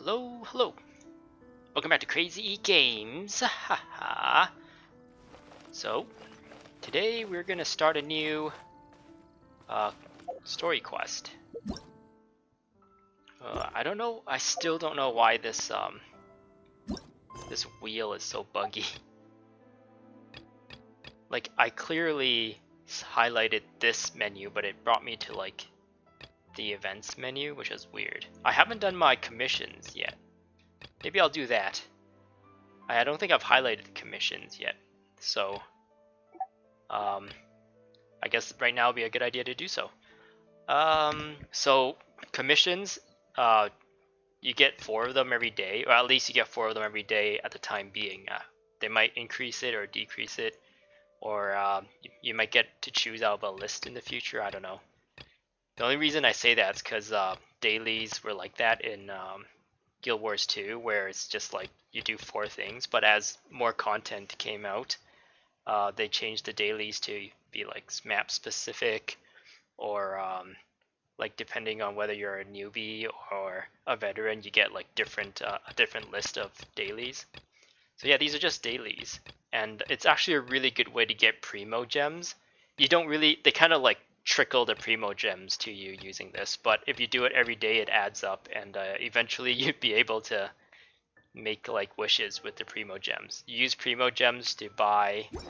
Hello, hello. Welcome back to Crazy Games. Haha. So, today we're gonna start a new story quest. I don't know. I still don't know why this wheel is so buggy. Like, I clearly highlighted this menu, but it brought me to like the events menu, which is weird. I haven't done my commissions yet. Maybe I'll do that. I don't think I've highlighted the commissions yet, so I guess right now would be a good idea to do so. So commissions, you get 4 of them every day, or at least you get 4 of them every day at the time being. They might increase it or decrease it, or you might get to choose out of a list in the future. I don't know. The only reason I say that is because dailies were like that in Guild Wars 2, where it's just like you do 4 things, but as more content came out, they changed the dailies to be like map specific, or like depending on whether you're a newbie or a veteran, you get like a different list of dailies. So yeah, these are just dailies, and it's actually a really good way to get primogems. You don't really, they kind of like trickle the primogems to you using this, but if you do it every day, it adds up, and eventually you'd be able to make like wishes with the primogems. You use primogems to buy. If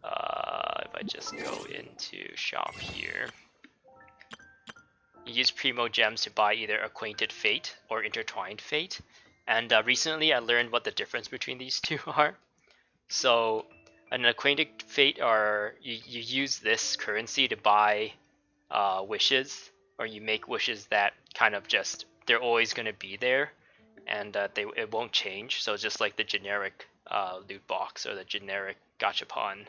I just go into shop here, you use primogems to buy either Acquainted Fate or Intertwined Fate. And recently I learned what the difference between these two are. So an Acquainted Fate you use this currency to buy wishes, or you make wishes that kind of just, they're always going to be there, and it won't change. So it's just like the generic loot box or the generic gachapon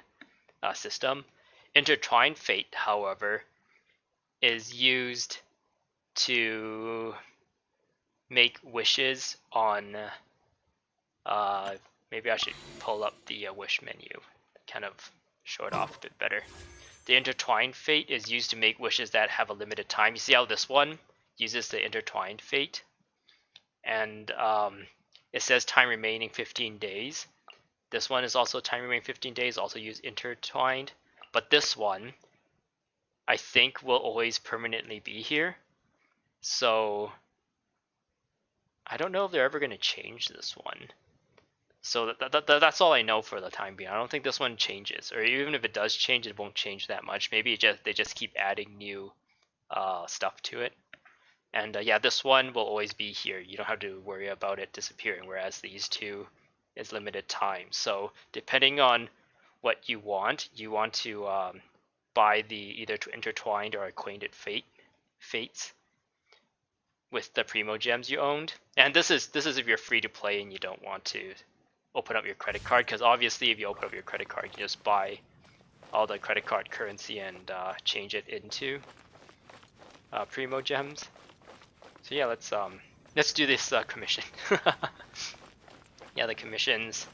system. Intertwined Fate, however, is used to make wishes on maybe I should pull up the wish menu, kind of show it off a bit better. The Intertwined Fate is used to make wishes that have a limited time. You see how this one uses the Intertwined Fate, and it says time remaining 15 days. This one is also time remaining 15 days, also use Intertwined, but this one I think will always permanently be here. So I don't know if they're ever going to change this one. So that's all I know for the time being. I don't think this one changes, or even if it does change, it won't change that much. Maybe they just keep adding new stuff to it. And yeah, this one will always be here. You don't have to worry about it disappearing, whereas these two is limited time. So depending on what you want to buy the either Intertwined or Acquainted Fates with the primogems you owned. And this is if you're free to play and you don't want to open up your credit card, because obviously if you open up your credit card, you just buy all the credit card currency and change it into primogems. So yeah, let's do this commission. Yeah, the commissions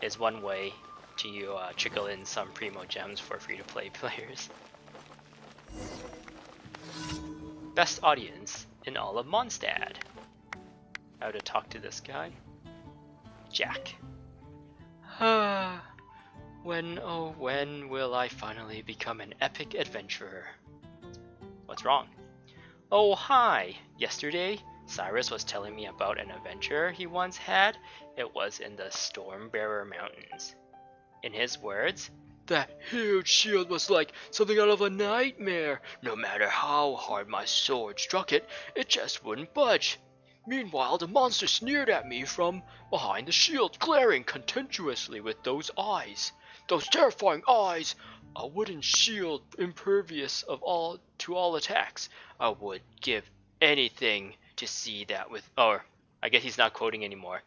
is one way to trickle in some primogems for free-to-play players. Best audience in all of Mondstadt. How to talk to this guy? Jack. When, oh when will I finally become an epic adventurer? What's wrong? Oh hi! Yesterday, Cyrus was telling me about an adventure he once had. It was in the Stormbearer Mountains. In his words, "That huge shield was like something out of a nightmare. No matter how hard my sword struck it, it just wouldn't budge. Meanwhile, the monster sneered at me from behind the shield, glaring contemptuously with those eyes. Those terrifying eyes! A wooden shield impervious to all attacks. I would give anything to see that with..." Or, I guess he's not quoting anymore.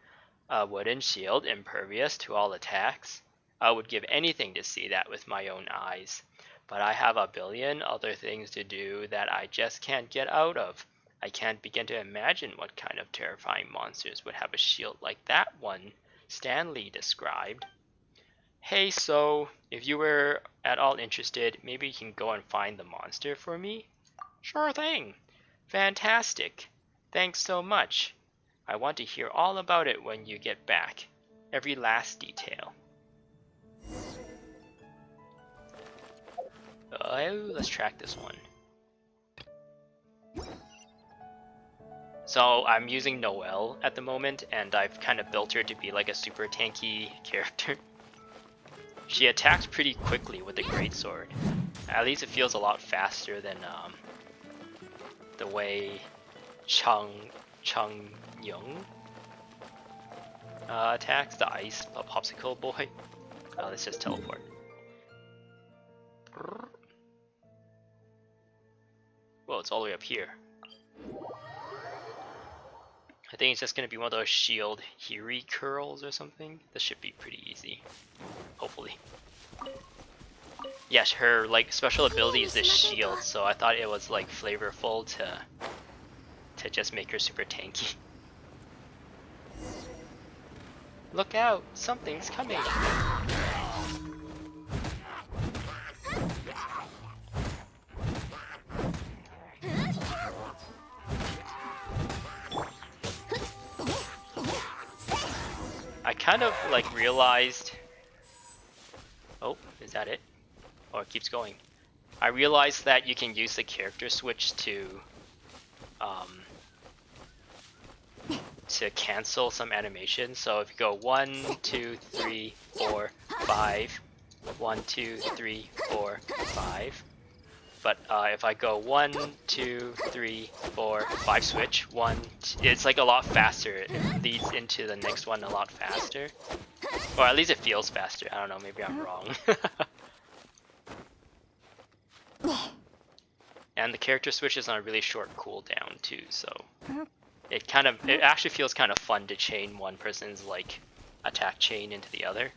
"A wooden shield impervious to all attacks. I would give anything to see that with my own eyes. But I have a billion other things to do that I just can't get out of. I can't begin to imagine what kind of terrifying monsters would have a shield like that one Stanley described. Hey, so, if you were at all interested, maybe you can go and find the monster for me?" "Sure thing. Fantastic. Thanks so much. I want to hear all about it when you get back. Every last detail. Oh, let's track this one. So I'm using Noelle at the moment, and I've kind of built her to be like a super tanky character. She attacks pretty quickly with the greatsword. At least it feels a lot faster than the way Chung Young attacks, the ice popsicle boy. Oh, let's just teleport. Whoa, it's all the way up here. I think it's just gonna be one of those shield Hiri curls or something. This should be pretty easy, hopefully. Yes, her like special ability is this shield, so I thought it was like flavorful to just make her super tanky. Look out, something's coming. I kind of like realized. Oh, is that it? Oh, it keeps going. I realized that you can use the character switch to cancel some animations. So if you go 1, 2, 3, 4, 5, 1, 2, 3, 4, 5. But if I go 1, 2, 3, 4, 5 switch, it's like a lot faster. It leads into the next one a lot faster. Or at least it feels faster. I don't know, maybe I'm wrong. And the character switches on a really short cooldown too, so it actually feels kind of fun to chain one person's like attack chain into the other.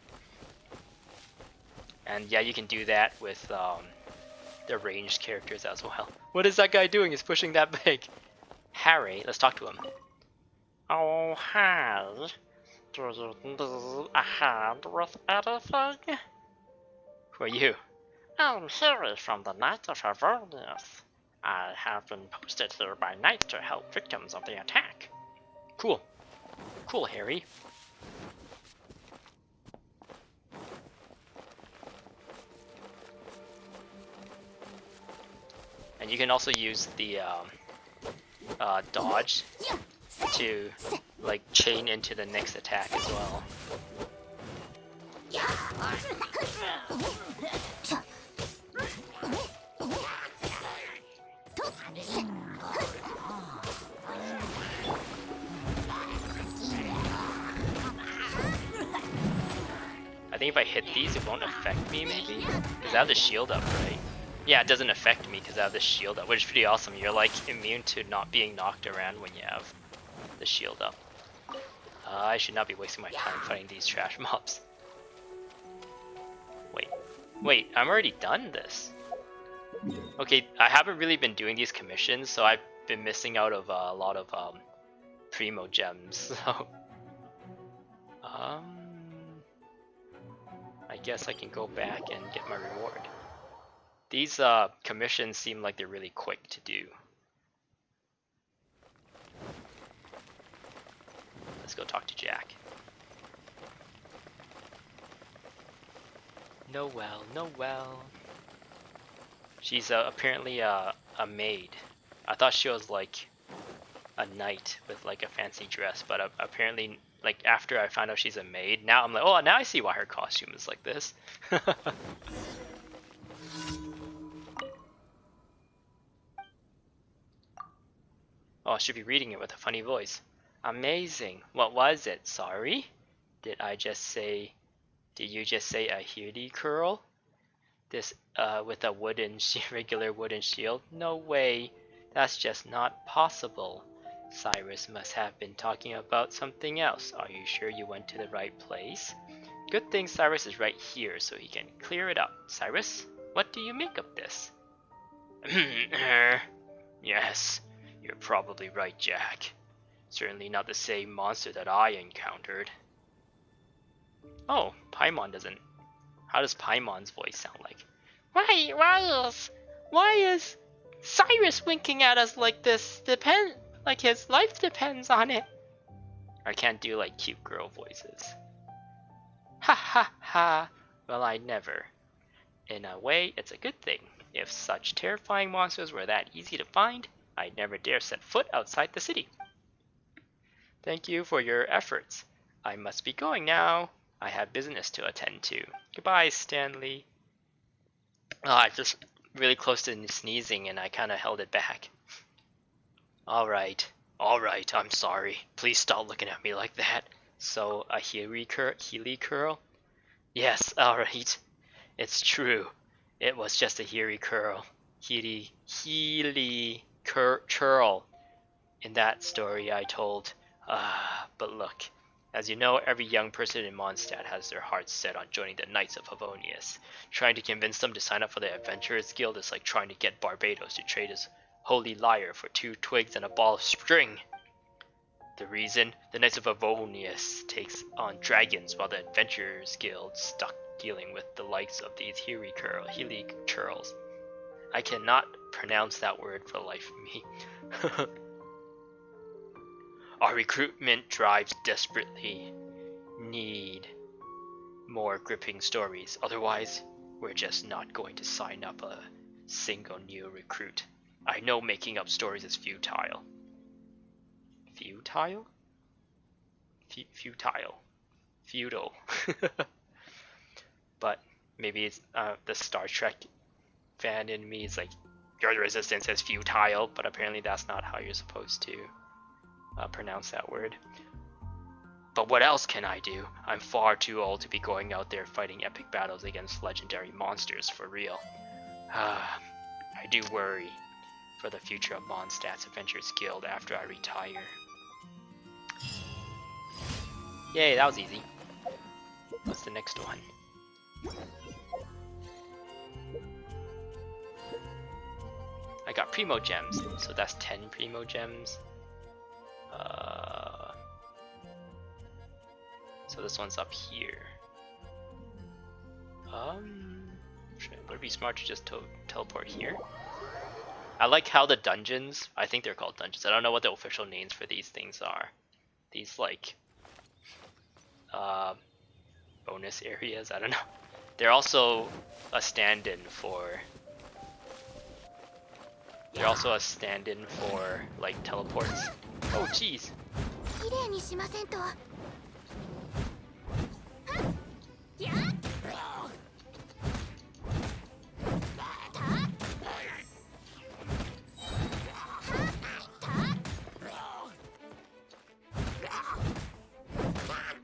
And yeah, you can do that with the ranged characters as well. What is that guy doing? He's pushing that big. Harry, let's talk to him. Oh, hi. Do you need a hand with anything? Who are you? I'm Harry from the Knight of Avernus. I have been posted here by knights to help victims of the attack. Cool. Cool, Harry. And you can also use the dodge to like chain into the next attack as well. I think if I hit these, it won't affect me, maybe? Because I have the shield up, right? Yeah, it doesn't affect me because I have the shield up, which is pretty awesome. You're like immune to not being knocked around when you have the shield up. I should not be wasting my time fighting these trash mobs. Wait, I'm already done this. Okay, I haven't really been doing these commissions, so I've been missing out of a lot of primogems. So, I guess I can go back and get my reward. These commissions seem like they're really quick to do. Let's go talk to Jack. Noelle. She's apparently a maid. I thought she was like a knight with like a fancy dress, but apparently, like after I found out she's a maid, now I'm like, oh, now I see why her costume is like this. Oh, I should be reading it with a funny voice. Amazing. What was it? Sorry? Did you just say a Hiri curl? This with a regular wooden shield? No way. That's just not possible. Cyrus must have been talking about something else. Are you sure you went to the right place? Good thing Cyrus is right here so he can clear it up. Cyrus, what do you make of this? Yes, you're probably right, Jack. Certainly not the same monster that I encountered. Oh, Paimon doesn't. How does Paimon's voice sound like? Why is Cyrus winking at us like this? Like his life depends on it. I can't do like cute girl voices. Ha ha ha. Well, I never. In a way, it's a good thing. If such terrifying monsters were that easy to find, I'd never dare set foot outside the city. Thank you for your efforts. I must be going now. I have business to attend to. Goodbye, Stanley. Oh, I just really close to sneezing and I kind of held it back. Alright, I'm sorry. Please stop looking at me like that. So, a Healy curl? Yes, alright. It's true. It was just a Healy curl. Healy curl. In that story I told. But look. As you know, every young person in Mondstadt has their hearts set on joining the Knights of Favonius. Trying to convince them to sign up for the Adventurers Guild is like trying to get Barbados to trade his holy lyre for 2 twigs and a ball of string. The reason? The Knights of Favonius takes on dragons while the Adventurers Guild stuck dealing with the likes of these Healy churls. I cannot pronounce that word for the life of me. Our recruitment drives desperately need more gripping stories. Otherwise, we're just not going to sign up a single new recruit. I know making up stories is futile. Futile? Futile. But maybe it's the Star Trek fan in me is like, your resistance is futile, but apparently that's not how you're supposed to pronounce that word. But what else can I do? I'm far too old to be going out there fighting epic battles against legendary monsters for real. I do worry for the future of Mondstadt's Adventurers Guild after I retire. Yay, that was easy. What's the next one? I got primogems, so that's 10 primogems. So this one's up here. Would it be smart to just teleport here? I like how the dungeons, I think they're called dungeons. I don't know what the official names for these things are. These like bonus areas, I don't know. They're also a stand-in for like teleports. Oh jeez.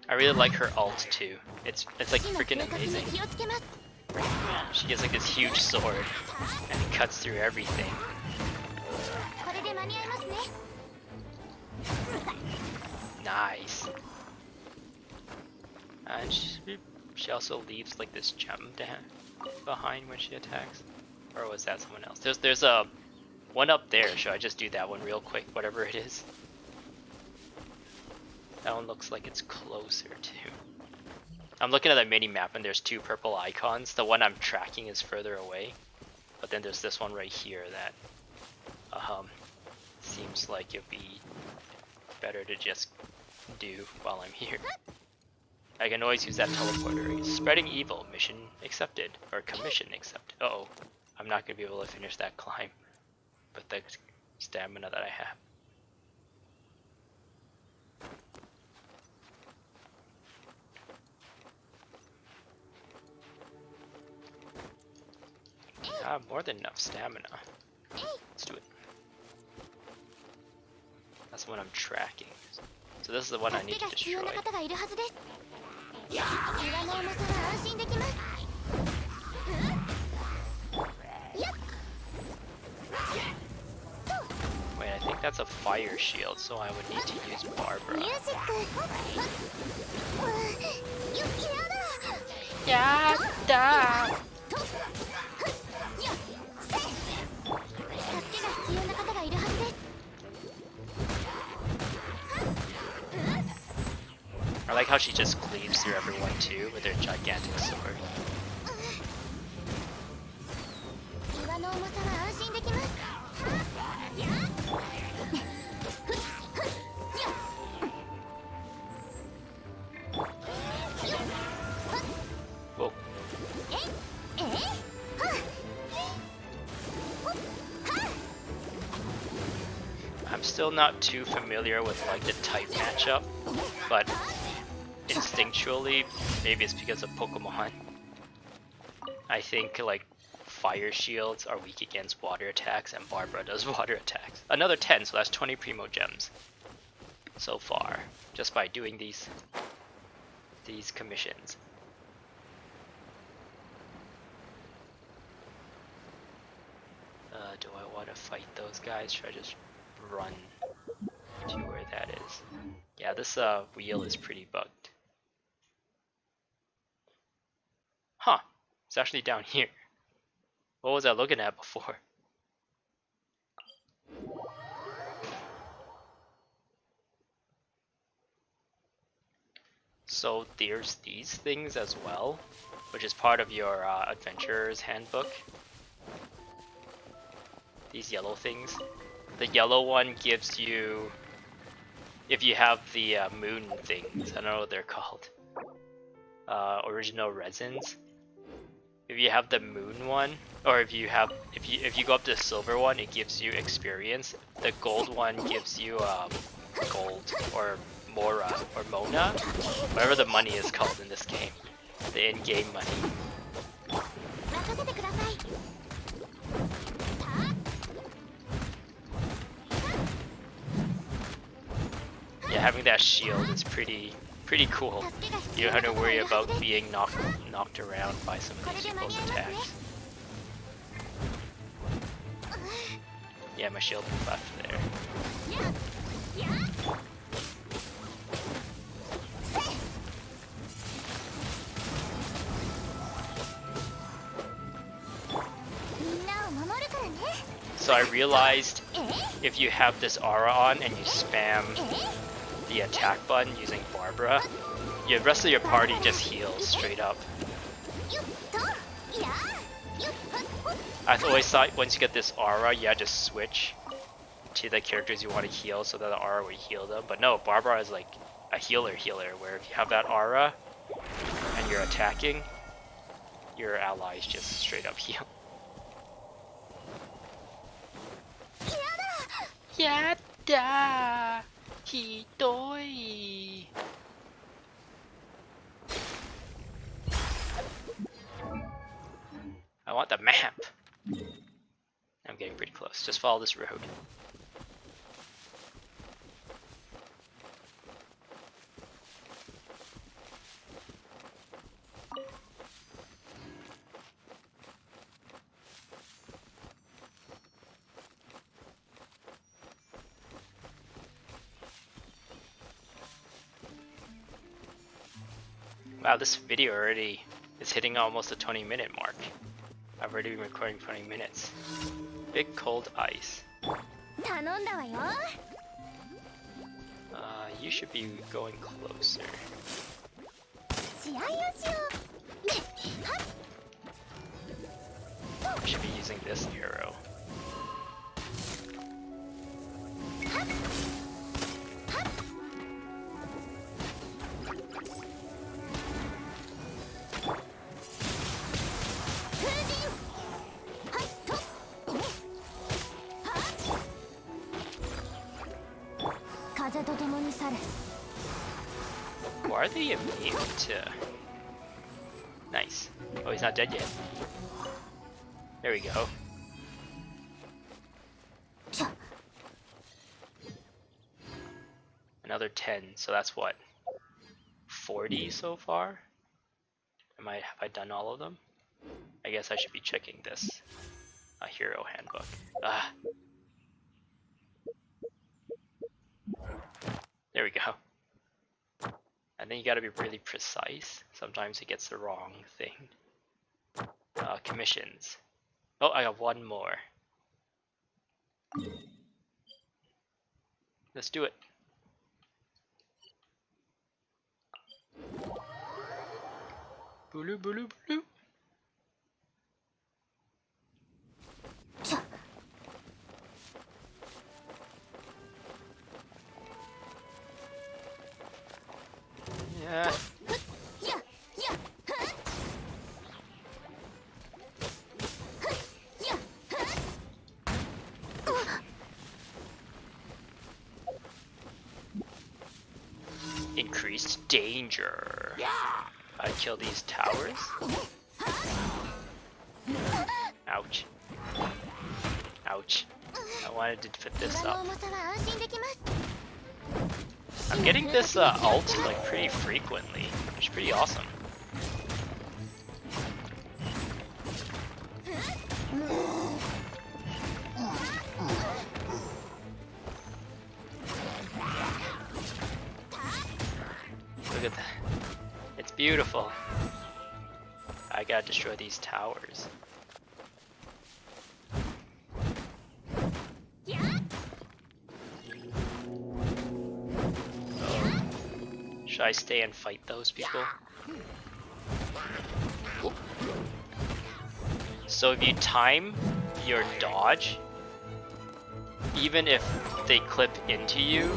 I really like her ult too. It's like freaking amazing. She gets like this huge sword and it cuts through everything. Nice. And she also leaves like this gem behind when she attacks. Or was that someone else? There's a one up there. Should I just do that one real quick, whatever it is? That one looks like it's closer to. I'm looking at the mini map and there's 2 purple icons. The one I'm tracking is further away. But then there's this one right here that seems like it'd be better to just do while I'm here. I can always use that teleporter. Spreading evil, mission accepted, or commission accepted. Uh-oh, I'm not gonna be able to finish that climb with the stamina that I have. I have more than enough stamina. Let's do it. That's the one I'm tracking. So this is the one I need to destroy. Wait, I think that's a fire shield, so I would need to use Barbara. Yeah, I like how she just cleaves through everyone too with her gigantic sword. I'm still not too familiar with like the type matchup, but instinctually, maybe it's because of Pokemon. I think like fire shields are weak against water attacks, and Barbara does water attacks. Another 10, so that's 20 primogems so far, just by doing these commissions. Do I want to fight those guys? Should I just run to where that is? Yeah, this wheel is pretty bugged. Huh, it's actually down here. What was I looking at before? So there's these things as well, which is part of your adventurer's handbook. These yellow things. The yellow one gives you, if you have the moon things, I don't know what they're called, original resins. If you have the moon one, or if you go up to the silver one, it gives you experience. The gold one gives you gold or mora or mona, whatever the money is called in this game, the in-game money. Yeah, having that shield is pretty cool. You don't have to worry about being knocked around by some of these people's attacks. Yeah, my shield left there. So I realized if you have this aura on and you spam the attack button using Barbara, the rest of your party just heals straight up. I always thought once you get this aura, you had to switch to the characters you want to heal so that the aura would heal them. But no, Barbara is like a healer, where if you have that aura and you're attacking, your allies just straight up heal. Yada! Hidoi! I want the map! I'm getting pretty close. Just follow this road. Wow, this video already is hitting almost the 20-minute mark. I've already been recording 20 minutes. Big cold ice. You should be going closer. I should be using this arrow. Why are they immune to... Nice. Oh, he's not dead yet. There we go. Another 10, so that's what? 40 so far? Have I done all of them? I guess I should be checking this. A hero handbook. Ah. There we go. And then you gotta be really precise. Sometimes it gets the wrong thing. Commissions. Oh, I got one more. Let's do it. Booloo, booloo, booloo. Yeah. Increased danger. I kill these towers. Ouch. Ouch. I wanted to put this up. I'm getting this ult like pretty frequently, which is pretty awesome. Look at that. It's beautiful. I gotta destroy these towers. Should I stay and fight those people? Oop. So if you time your dodge, even if they clip into you,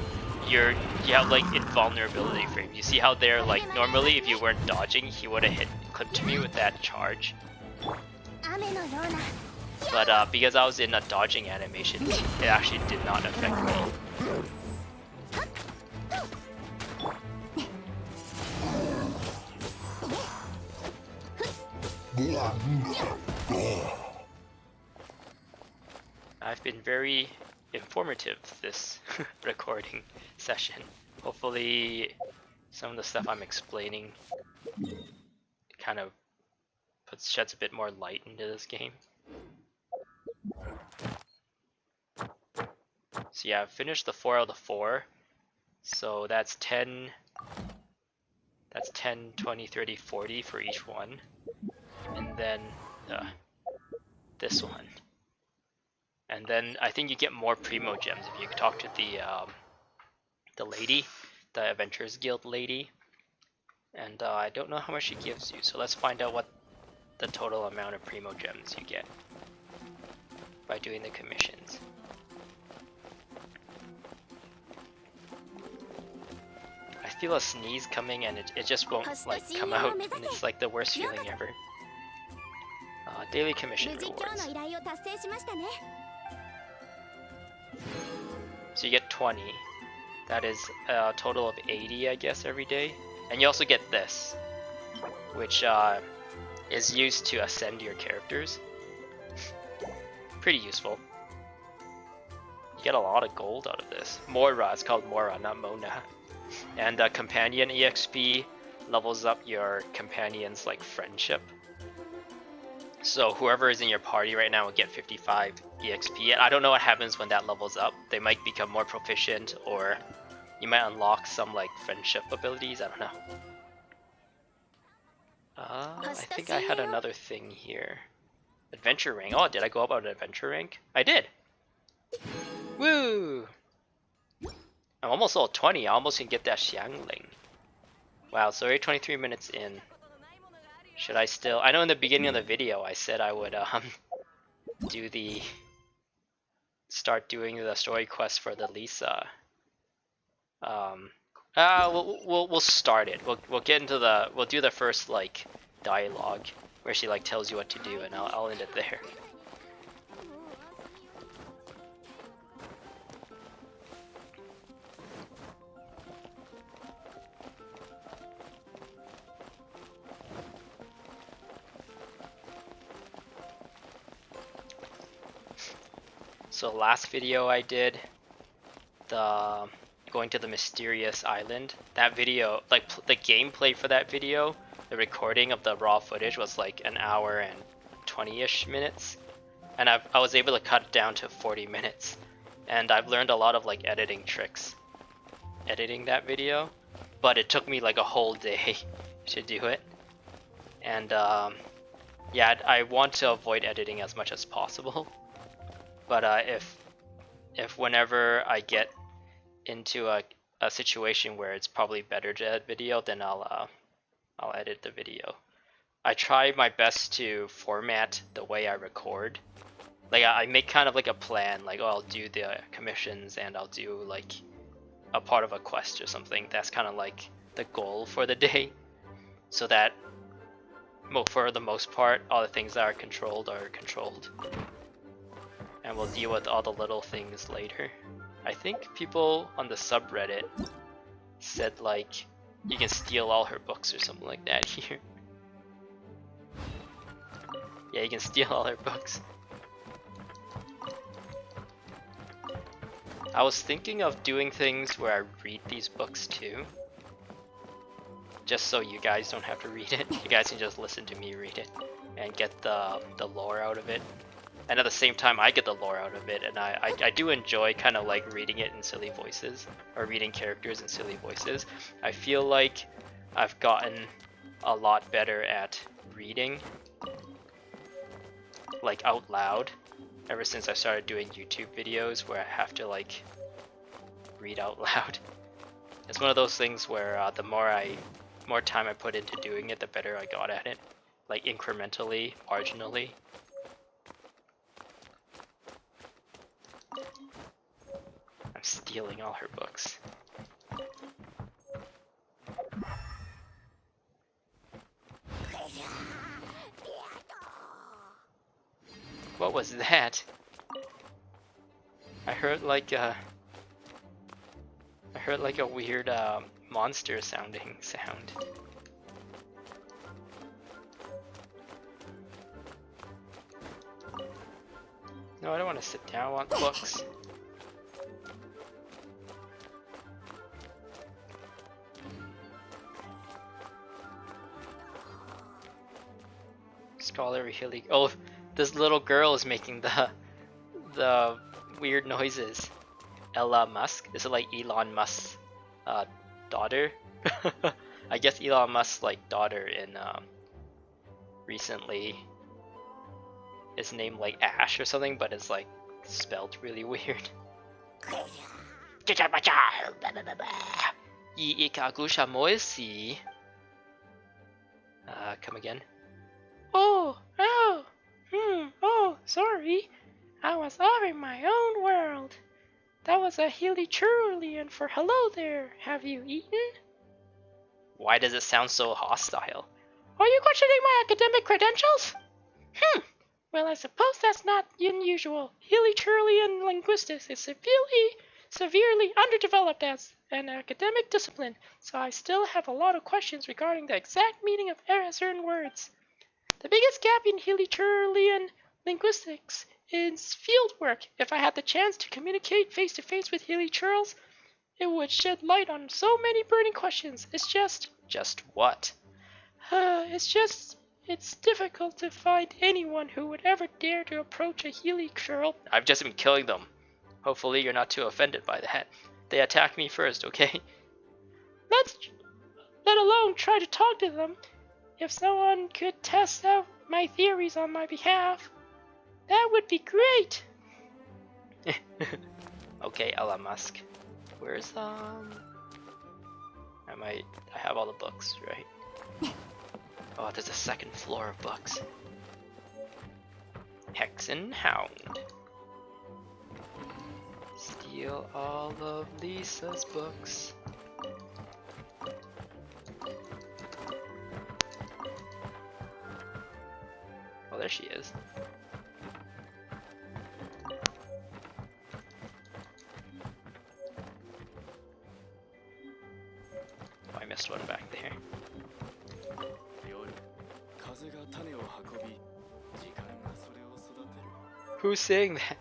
you have like invulnerability frame. You see how they're like, normally if you weren't dodging, he would have clipped me with that charge. But because I was in a dodging animation, it actually did not affect me. I've been very informative this recording session. Hopefully some of the stuff I'm explaining kind of sheds a bit more light into this game. So yeah, I've finished the 4 out of the 4. So that's 10, 20, 30, 40 for each one. And then this one. And then I think you get more primogems if you talk to the lady, the Adventurers Guild lady. And I don't know how much she gives you, so let's find out what the total amount of primogems you get by doing the commissions. I feel a sneeze coming and it just won't like come out, and it's like the worst feeling ever. Daily commission rewards. So you get 20. That is a total of 80, I guess, every day. And you also get this, which is used to ascend your characters. Pretty useful. You get a lot of gold out of this. Mora, it's called Mora, not Mona. And companion EXP levels up your companion's like friendship. So whoever is in your party right now will get 55 EXP. And I don't know what happens when that levels up. They might become more proficient, or you might unlock some like friendship abilities. I don't know. I think I had another thing here. Adventure rank. Oh, did I go up on an adventure rank? I did. Woo! I'm almost level 20. I almost can get that Xiangling. Wow, so we're 23 minutes in. Should I still? I know in the beginning of the video I said I would start doing the story quest for the Lisa. We'll start it. We'll get into we'll do the first like dialogue where she like tells you what to do, and I'll end it there. So last video I did, the going to the mysterious island, that video, like the gameplay for that video, the recording of the raw footage was like an hour and 20-ish minutes, and I was able to cut it down to 40 minutes, and I've learned a lot of like editing tricks editing that video, but it took me like a whole day to do it. And yeah, I want to avoid editing as much as possible. But if whenever I get into a situation where it's probably better to edit video, then I'll edit the video. I try my best to format the way I record. Like I make kind of like a plan, like, oh, I'll do the commissions and I'll do like a part of a quest or something. That's kind of like the goal for the day, so that for the most part all the things that are controlled, and we'll deal with all the little things later. I think people on the subreddit said like you can steal all her books or something like that here. Yeah, you can steal all her books. I was thinking of doing things where I read these books too. Just so you guys don't have to read it. You guys can just listen to me read it and get the lore out of it. And at the same time, I get the lore out of it, and I do enjoy kind of like reading it in silly voices, or reading characters in silly voices. I feel like I've gotten a lot better at reading, like out loud, ever since I started doing YouTube videos where I have to like read out loud. It's one of those things where the more time I put into doing it, the better I got at it, like incrementally, marginally. I'm stealing all her books. What was that? I heard like a weird monster sounding sound. No, I don't want to sit down. I want books. Scholarly Hilly. Oh, this little girl is making the weird noises. Ella Musk? Is it like Elon Musk's daughter? I guess Elon Musk's like daughter in recently is named like Ash or something, but it's like spelled really weird. Come again. Oh, sorry. I was off in my own world. That was a hilly Cherulian for hello there. Have you eaten? Why does it sound so hostile? Are you questioning my academic credentials? Well, I suppose that's not unusual. Hilly Cherulian linguistics is severely underdeveloped as an academic discipline, so I still have a lot of questions regarding the exact meaning of certain words. The biggest gap in Hilly Cherulian linguistics is field work. If I had the chance to communicate face to face with Hilly Churls, it would shed light on so many burning questions. It's just what? It's difficult to find anyone who would ever dare to approach a Healy Churl. I've just been killing them. Hopefully you're not too offended by that. They attacked me first, okay? Let alone try to talk to them. If someone could test out my theories on my behalf, that would be great. Okay, Elon Musk. Where's I have all the books, right? Oh, there's a second floor of books. Hex and Hound. Steal all of Lisa's books. Oh, there she is. Oh, I missed one back there. Who's saying that?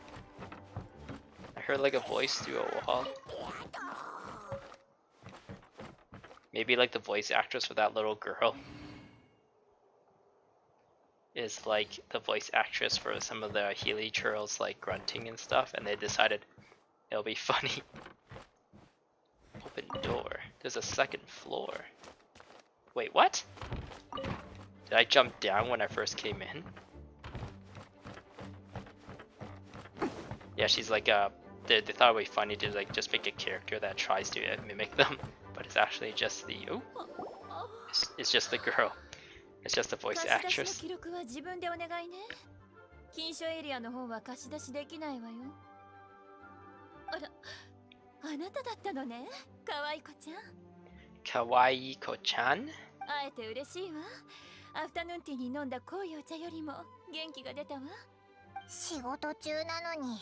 I heard like a voice through a wall. Maybe like the voice actress for that little girl is like the voice actress for some of the Healy Churls like grunting and stuff, and they decided it'll be funny. Open door. There's a second floor. Wait, what? Did I jump down when I first came in? Yeah, she's like they thought it would be funny to like just make a character that tries to mimic them, but it's actually just the it's just the girl. It's just the voice actress. あなただったのね、かわいこちゃん。かわいい子ちゃん? 会えて嬉しいわ。アフタヌーンティーに飲んだ濃いお茶よりも元気が出たわ。仕事中なのに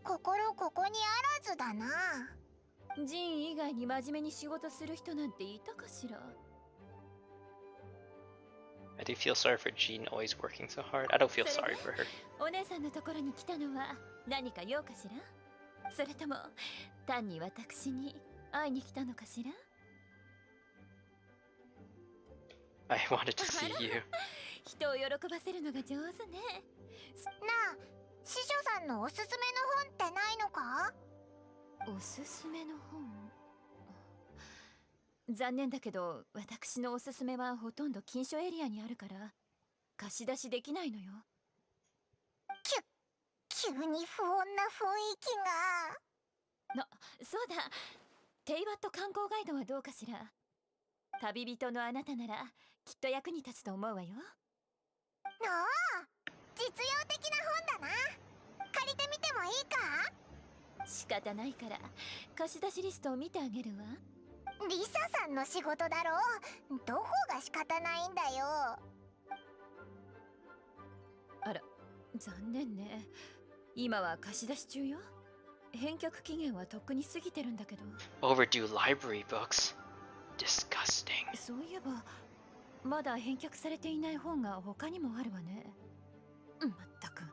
心ここにあらずだな。ジン以外いに真面目に仕事する人なんていたかしら。 I do feel sorry for Jean always working so hard. I don't feel sorry for her. お姉さんのところに来たのは何か用かしら。それとも単に私に会いに来たのかしら。 I wanted to see you. 人を喜ばせるのが上手ね。なあ、師匠さんのおすすめの本ってないのか？おすすめの本。残念だけど私のおすすめはほとんど禁書エリアにあるから貸し出しできないのよ。急に不穏な雰囲気が。そうだ、テイワット観光ガイドはどうかしら。旅人のあなたならきっと役に立つと思うわよ。ああ、実用的な本だな。借りてみてもいいか？仕方ないから貸し出しリストを見てあげるわ。リサさんの仕事だろう。どこが仕方ないんだよ。あら、残念ね。今は貸し出し中よ。返却期限はとっくに過ぎてるんだけど。 Overdue library books. Disgusting. そういえばまだ返却されていない本が他にもあるわね。まったく。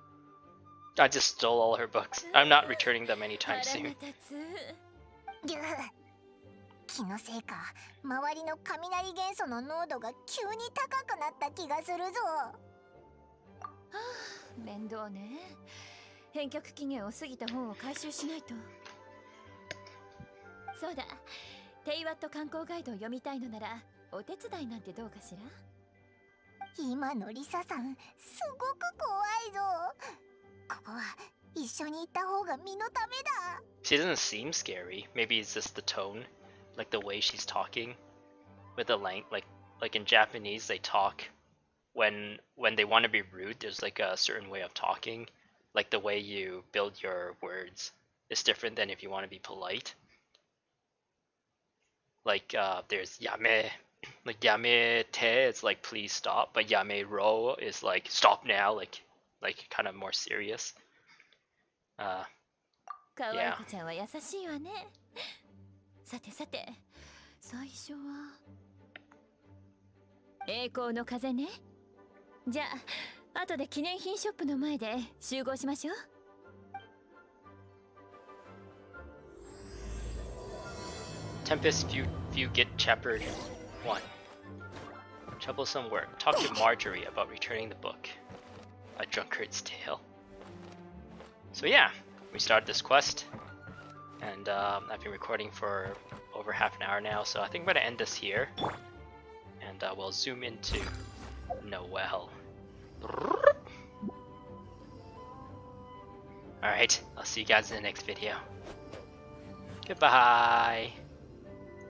I just stole all her books. I'm not returning them anytime 腹が soon. 立つ。ぎゅ気のせいか、周りの雷元素の濃度が急に高くなった気がするぞ。面倒ね。返却期限を過ぎた本を回収しないと。そうだ、テイワット観光ガイドを読みたいのならお手伝いなんてどうかしら。今のリサさんすごく怖いぞ。ここは一緒に行った方が身のためだ。 She doesn't seem scary. Maybe it's just the tone, like the way she's talking, with the like in Japanese they talk when they want to be rude. There's like a certain way of talking, like the way you build your words is different than if you want to be polite. Like there's yame, like yame te is like please stop, but yame ro is like stop now, like kind of more serious. 可愛い子ちゃんは優しいわね。さてさて、最初は栄光の風ね。じゃあ後で記念品ショップの前で集合しましょう。 Tempest view get chapter 1. Troublesome work. Talk to Marjorie about returning the book. A drunkard's tale. So yeah, we started this quest, and I've been recording for over half an hour now, so I think I'm gonna end this here, and we'll zoom into Noelle. Alright, I'll see you guys in the next video. Goodbye!